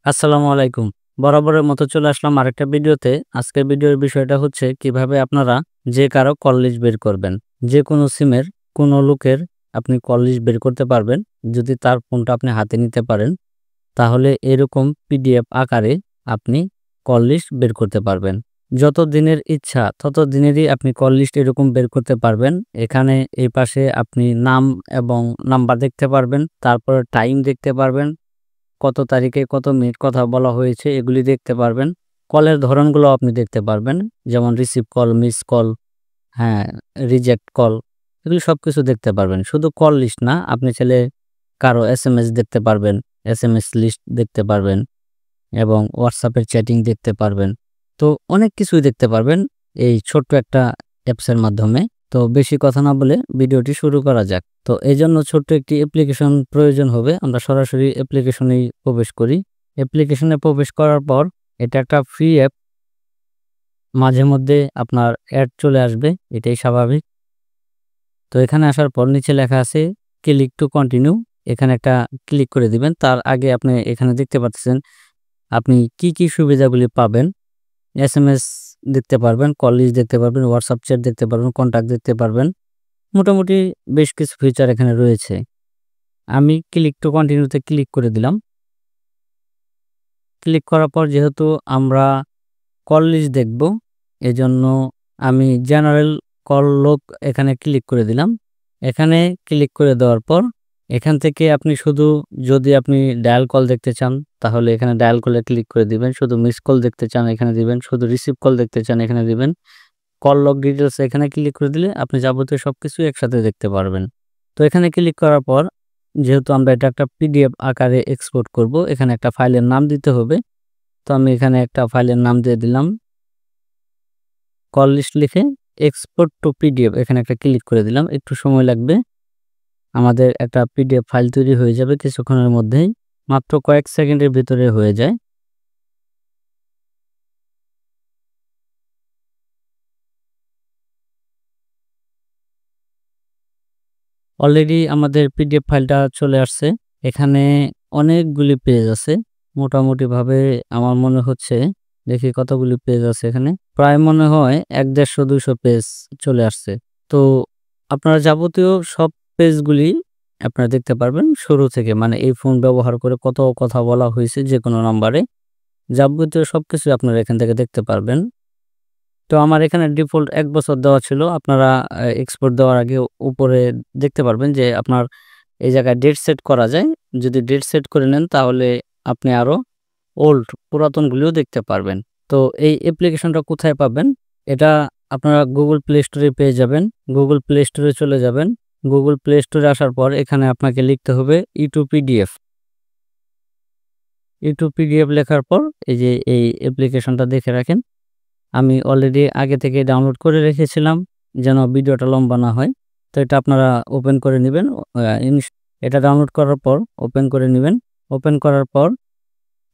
আসসালামু আলাইকুম। বরাবরের মতো চলে আসলাম আরেকটা ভিডিওতে। আজকের ভিডিওর বিষয়টা হচ্ছে কিভাবে আপনারা যে কারো কল লিস্ট বের করবেন। যেকোনো সিমের কোনো লোকের আপনি কল লিস্ট বের করতে পারবেন। যদি তার ফোনটা আপনি হাতে নিতে পারেন, তাহলে এরকম পিডিএফ আকারে আপনি কল লিস্ট বের করতে পারবেন। যত দিনের ইচ্ছা তত দিনেরই আপনি কল লিস্ট এরকম বের করতে পারবেন। এখানে এই পাশে আপনি নাম এবং নাম্বার দেখতে পারবেন। তারপরে টাইম দেখতে পারবেন। কত তারিখে কত মিনিট কথা বলা হয়েছে এগুলি দেখতে পারবেন। কলের ধরনগুলো আপনি দেখতে পারবেন। যেমন রিসিভ কল, মিস কল, হ্যাঁ, রিজেক্ট কল, এগুলি সবকিছু দেখতে পারবেন। শুধু কল লিস্ট না, আপনি চাইলে কারো এসএমএস দেখতে পারবেন, এসএমএস লিস্ট দেখতে পারবেন এবং হোয়াটসঅ্যাপের চ্যাটিং দেখতে পারবেন। তো অনেক কিছুই দেখতে পারবেন এই ছোট্ট একটা অ্যাপসের মাধ্যমে। তো বেশি কথা না বলে ভিডিওটি শুরু করা যাক। তো এই জন্য ছোট্ট একটি অ্যাপ্লিকেশন প্রয়োজন হবে। আমরা সরাসরি অ্যাপ্লিকেশনেই প্রবেশ করি। অ্যাপ্লিকেশনে প্রবেশ করার পর এটা একটা ফ্রি অ্যাপ। মাঝে মধ্যে আপনার অ্যাড চলে আসবে, এটাই স্বাভাবিক। তো এখানে আসার পর নিচে লেখা আছে ক্লিক টু কন্টিনিউ। এখানে একটা ক্লিক করে দিবেন। তার আগে আপনি এখানে দেখতে পাচ্ছেন আপনি কি সুবিধাগুলি পাবেন। এসএমএস দেখতে পারবেন, কল লিস্ট দেখতে পারবেন, হোয়াটসঅ্যাপ চ্যাট দেখতে পারবেন, কন্টাক্ট দেখতে পারবেন। মোটামুটি বেশ কিছু ফিচার এখানে রয়েছে। আমি ক্লিক টু কন্টিনিউতে ক্লিক করে দিলাম। ক্লিক করার পর যেহেতু আমরা কল লিস্ট দেখব, এজন্য আমি জেনারেল কল লোক এখানে ক্লিক করে দিলাম। এখানে ক্লিক করে দেওয়ার পর এখান থেকে আপনি শুধু যদি আপনি ডায়াল কল দেখতে চান তাহলে এখানে ডায়াল কলে ক্লিক করে দিবেন। শুধু মিস কল দেখতে চান এখানে দিবেন। শুধু রিসিভ কল দেখতে চান এখানে দিবেন। কল লগ ডিটেলস এখানে ক্লিক করে দিলে আপনি যাবতীয় সবকিছু একসাথে দেখতে পারবেন। তো এখানে ক্লিক করার পর যেহেতু আমরা এটা একটা পিডিএফ আকারে এক্সপোর্ট করব, এখানে একটা ফাইলের নাম দিতে হবে। তো আমি এখানে একটা ফাইলের নাম দিয়ে দিলাম। কল লিস্ট লিখে এক্সপোর্ট টু পিডিএফ এখানে একটা ক্লিক করে দিলাম। একটু সময় লাগবে, আমাদের একটা পিডিএফ ফাইল তৈরি হয়ে যাবে কিছুক্ষণের মধ্যেই, মাত্র কয়েক সেকেন্ডের ভিতরে হয়ে যায়। অলরেডি আমাদের পিডিএফ ফাইলটা চলে আসছে। এখানে অনেকগুলি পেজ আছে। মোটামুটিভাবে আমার মনে হচ্ছে, দেখি কতগুলি পেজ আছে এখানে। প্রায় মনে হয় ১-১৫০-২০০ পেজ চলে আসছে। তো আপনারা যাবতীয় সব পেজগুলি আপনারা দেখতে পারবেন শুরু থেকে। মানে এই ফোন ব্যবহার করে কত কথা বলা হয়েছে যেকোনো নাম্বারে। যাবতীয় সবকিছু আপনারা এখান থেকে দেখতে পারবেন। তো আমার এখানে ডিফল্ট ১ বছর দেওয়া ছিল। আপনারা এক্সপোর্ট দেওয়ার আগে উপরে দেখতে পারবেন যে আপনার এই জায়গায় ডেট সেট করা যায়। যদি ডেট সেট করে নেন তাহলে আপনি আরো পুরাতনগুলিও দেখতে পারবেন। তো এই অ্যাপ্লিকেশনটা কোথায় পাবেন? এটা আপনারা গুগল প্লে স্টোরে পেয়ে যাবেন। গুগল প্লে স্টোরে চলে যাবেন। গুগল প্লে স্টোরে আসার পর এখানে আপনাকে লিখতে হবে ইউটিউব পিডিএফ। ইউটিউব পিডিএফ লেখার পর এই যে এই অ্যাপ্লিকেশনটা দেখে রাখেন। আমি অলরেডি আগে থেকে ডাউনলোড করে রেখেছিলাম যেন ভিডিওটা লম্বা না হয়। তো এটা আপনারা ওপেন করে নেবেন। এটা ডাউনলোড করার পর ওপেন করে নেবেন। ওপেন করার পর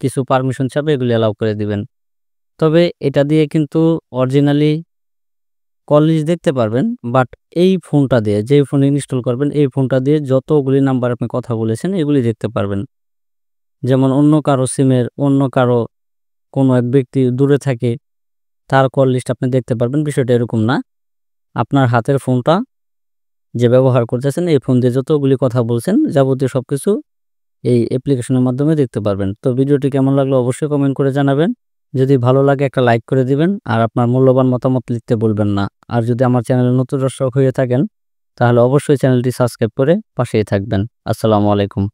কিছু পারমিশন চাবে, এগুলি অ্যালাউ করে দিবেন। তবে এটা দিয়ে কিন্তু অরিজিনালি কল লিস্ট দেখতে পারবেন, বাট এই ফোনটা দিয়ে, যেই ফোন ইনস্টল করবেন এই ফোনটা দিয়ে যতগুলি নাম্বার আপনি কথা বলেছেন এগুলি দেখতে পারবেন। যেমন অন্য কারো সিমের অন্য কারো কোনো এক ব্যক্তি দূরে থাকে, তার কল লিস্ট আপনি দেখতে পারবেন। বিষয়টা এরকম না। আপনার হাতের ফোনটা যে ব্যবহার করতেছেন এই ফোন দিয়ে যতগুলি কথা বলছেন যাবতীয় সবকিছু এই অ্যাপ্লিকেশনের মাধ্যমে দেখতে পারবেন। তো ভিডিওটি কেমন লাগলো অবশ্যই কমেন্ট করে জানাবেন। যদি ভালো লাগে একটা লাইক করে দিবেন আর আপনার মূল্যবান মতামত লিখতে ভুলবেন না। আর যদি আমার চ্যানেলে নতুন দর্শক হয়ে থাকেন তাহলে অবশ্যই চ্যানেলটি সাবস্ক্রাইব করে পাশেই থাকবেন। আসসালামু আলাইকুম।